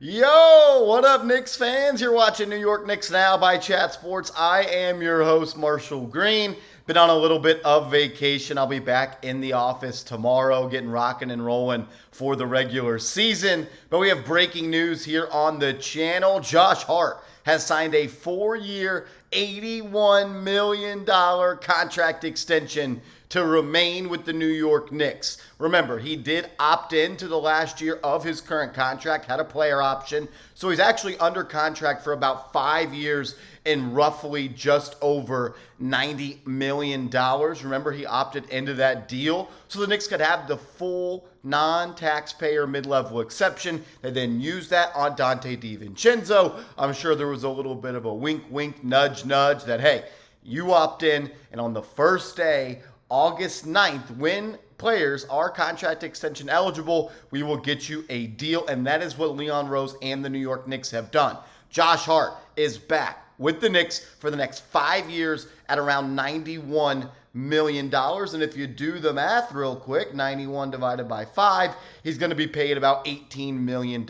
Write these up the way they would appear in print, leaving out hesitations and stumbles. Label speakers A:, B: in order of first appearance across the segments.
A: Yo, what up, Knicks fans? You're watching New York Knicks Now by Chat Sports. I am your host, Marshall Green. Been on a little bit of vacation. I'll be back in the office tomorrow, getting rocking and rolling for the regular season. But we have breaking news here on the channel. Josh Hart has signed a 4-year, $81 million contract extension to remain with the New York Knicks. Remember, he did opt in to the last year of his current contract, had a player option, so he's actually under contract for about 5 years and roughly just over $90 million. Remember, he opted into that deal, so the Knicks could have the full non-taxpayer mid-level exception. They then used that on Dante DiVincenzo. I'm sure there was a little bit of a wink, wink, nudge, nudge that, hey, you opt in, and on the first day, August 9th, when players are contract extension eligible, we will get you a deal, and that is what Leon Rose and the New York Knicks have done. Josh Hart is back with the Knicks for the next 5 years at around $91 million, and if you do the math real quick, 91 divided by 5, he's going to be paid about $18 million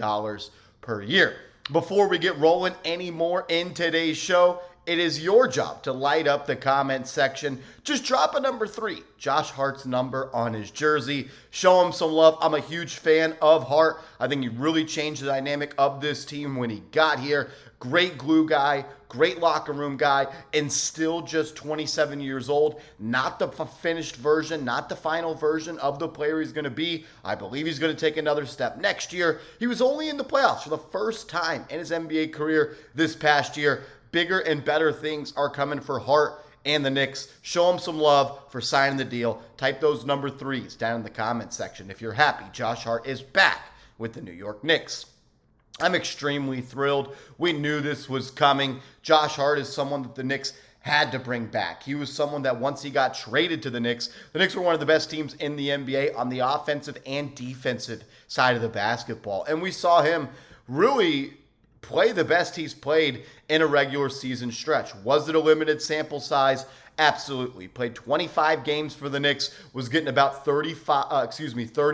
A: per year. Before we get rolling any more in today's show, it is your job to light up the comment section. Just drop a number 3, Josh Hart's number, on his jersey. Show him some love. I'm a huge fan of Hart. I think he really changed the dynamic of this team when he got here. Great glue guy, great locker room guy, and still just 27 years old. Not the finished version, not the final version of the player he's going to be. I believe he's going to take another step next year. He was only in the playoffs for the first time in his NBA career this past year. Bigger and better things are coming for Hart and the Knicks. Show him some love for signing the deal. Type those number 3s down in the comment section if you're happy Josh Hart is back with the New York Knicks. I'm extremely thrilled. We knew this was coming. Josh Hart is someone that the Knicks had to bring back. He was someone that once he got traded to the Knicks were one of the best teams in the NBA on the offensive and defensive side of the basketball. And we saw him really play the best he's played in a regular season stretch. Was it a limited sample size? Absolutely. Played 25 games for the Knicks, was getting about 30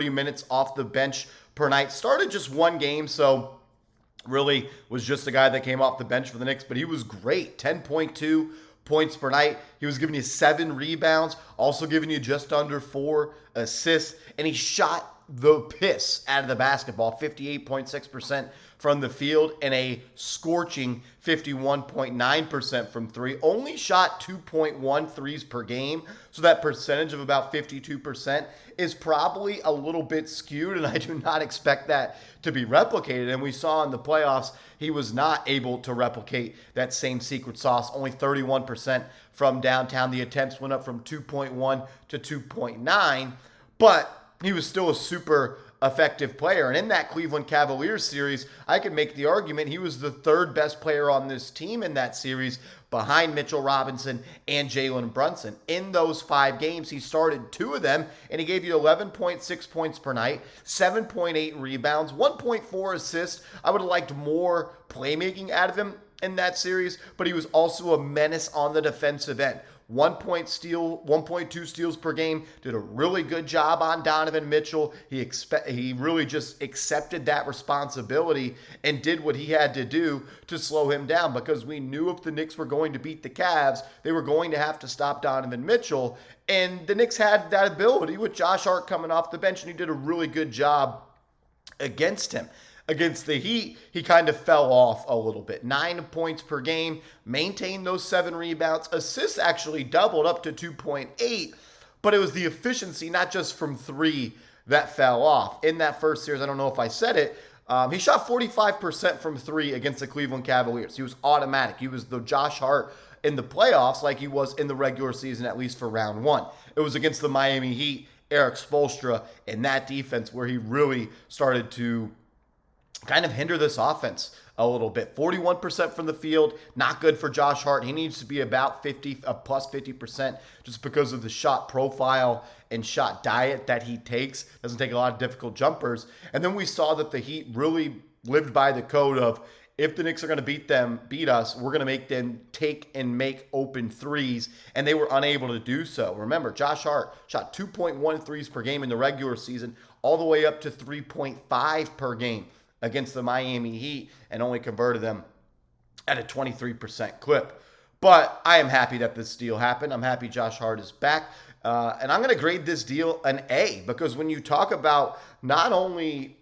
A: minutes off the bench per night. Started just one game, so really was just a guy that came off the bench for the Knicks, but he was great. 10.2 points per night. He was giving you 7 rebounds, also giving you just under 4 assists, and he shot the piss out of the basketball, 58.6% from the field and a scorching 51.9% from 3. Only shot 2.1 threes per game, so that percentage of about 52% is probably a little bit skewed, and I do not expect that to be replicated. And we saw in the playoffs, he was not able to replicate that same secret sauce, only 31% from downtown. The attempts went up from 2.1 to 2.9, but he was still a super effective player. And in that Cleveland Cavaliers series, I could make the argument he was the 3rd best player on this team in that series, behind Mitchell Robinson and Jalen Brunson. In those 5 games, he started 2 of them, and he gave you 11.6 points per night, 7.8 rebounds, 1.4 assists. I would have liked more playmaking out of him in that series, but he was also a menace on the defensive end. 1.2 steals per game. Did a really good job on Donovan Mitchell. He really just accepted that responsibility and did what he had to do to slow him down, because we knew if the Knicks were going to beat the Cavs, they were going to have to stop Donovan Mitchell. And the Knicks had that ability with Josh Hart coming off the bench, and he did a really good job against him. Against the Heat, he kind of fell off a little bit. 9 points per game, maintained those 7 rebounds. Assists actually doubled up to 2.8, but it was the efficiency, not just from 3, that fell off. In that first series, I don't know if I said it, he shot 45% from 3 against the Cleveland Cavaliers. He was automatic. He was the Josh Hart in the playoffs like he was in the regular season, at least for round 1. It was against the Miami Heat, Eric Spoelstra, and that defense where he really started to kind of hinder this offense a little bit. 41% from the field, not good for Josh Hart. He needs to be about plus 50% just because of the shot profile and shot diet that he takes. Doesn't take a lot of difficult jumpers. And then we saw that the Heat really lived by the code of, if the Knicks are going to beat us, we're going to make them take and make open threes, and they were unable to do so. Remember, Josh Hart shot 2.1 threes per game in the regular season, all the way up to 3.5 per game against the Miami Heat and only converted them at a 23% clip. But I am happy that this deal happened. I'm happy Josh Hart is back. And I'm going to grade this deal an A, because when you talk about not only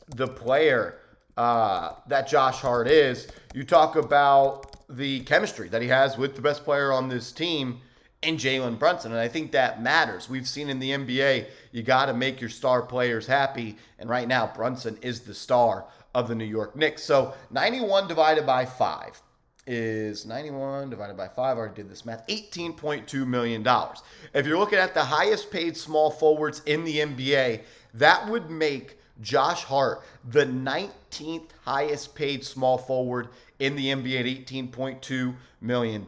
A: the player that Josh Hart is, you talk about the chemistry that he has with the best player on this team in Jalen Brunson. And I think that matters. We've seen in the NBA, you got to make your star players happy. And right now, Brunson is the star of the New York Knicks. So 91 divided by 5 is 91 divided by 5. I already did this math. $18.2 million. If you're looking at the highest paid small forwards in the NBA, that would make Josh Hart the 19th highest paid small forward in the NBA at $18.2 million.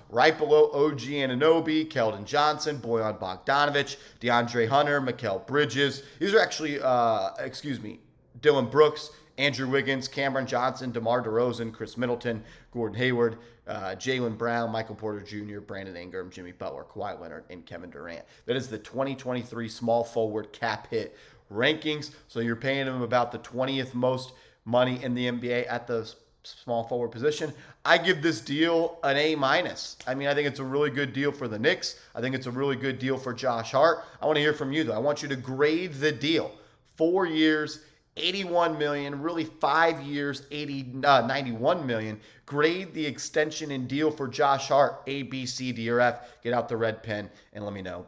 A: Right below OG Anunoby, Keldon Johnson, Bojan Bogdanovic, DeAndre Hunter, Mikal Bridges. These are actually, Dylan Brooks, Andrew Wiggins, Cameron Johnson, DeMar DeRozan, Chris Middleton, Gordon Hayward, Jaylen Brown, Michael Porter Jr., Brandon Ingram, Jimmy Butler, Kawhi Leonard, and Kevin Durant. That is the 2023 small forward cap hit rankings. So you're paying him about the 20th most money in the NBA at the small forward position. I give this deal an A-. I mean, I think it's a really good deal for the Knicks. I think it's a really good deal for Josh Hart. I want to hear from you, though. I want you to grade the deal. 4 years, $81 million, really 5 years, $91 million. Grade the extension and deal for Josh Hart, A, B, C, D, or F. Get out the red pen and let me know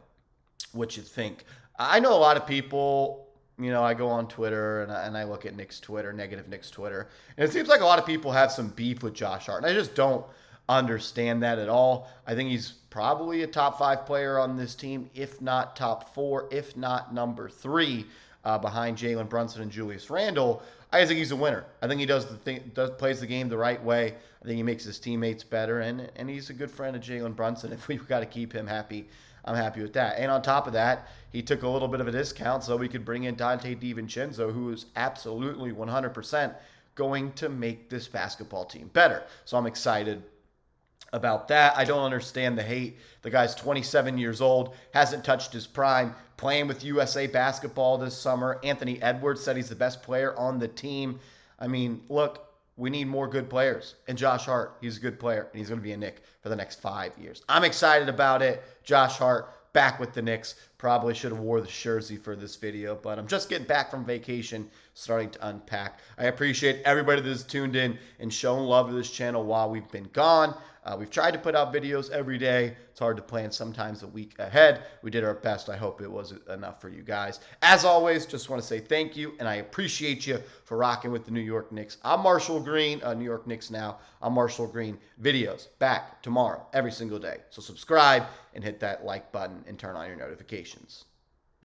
A: what you think. I know a lot of people, I go on Twitter and I look at Knicks Twitter, negative Knicks Twitter, and it seems like a lot of people have some beef with Josh Hart, and I just don't understand that at all. I think he's probably a top 5 player on this team, if not top 4, if not number 3. Behind Jalen Brunson and Julius Randle. I think he's a winner. I think he plays the game the right way. I think he makes his teammates better, and he's a good friend of Jalen Brunson. If we've got to keep him happy, I'm happy with that. And on top of that, he took a little bit of a discount so we could bring in Dante DiVincenzo, who is absolutely 100% going to make this basketball team better. So I'm excited about that. I don't understand the hate. The guy's 27 years old, hasn't touched his prime, playing with USA basketball this summer. Anthony Edwards said he's the best player on the team. I mean, look, we need more good players. And Josh Hart, he's a good player, and he's going to be a Knick for the next 5 years. I'm excited about it. Josh Hart back with the Knicks. Probably should have wore the jersey for this video, but I'm just getting back from vacation, starting to unpack. I appreciate everybody that's tuned in and shown love to this channel while we've been gone. We've tried to put out videos every day. It's hard to plan sometimes a week ahead. We did our best. I hope it was enough for you guys. As always, just want to say thank you, and I appreciate you for rocking with the New York Knicks. I'm Marshall Green, New York Knicks Now. I'm Marshall Green. Videos back tomorrow, every single day. So subscribe and hit that like button and turn on your notifications.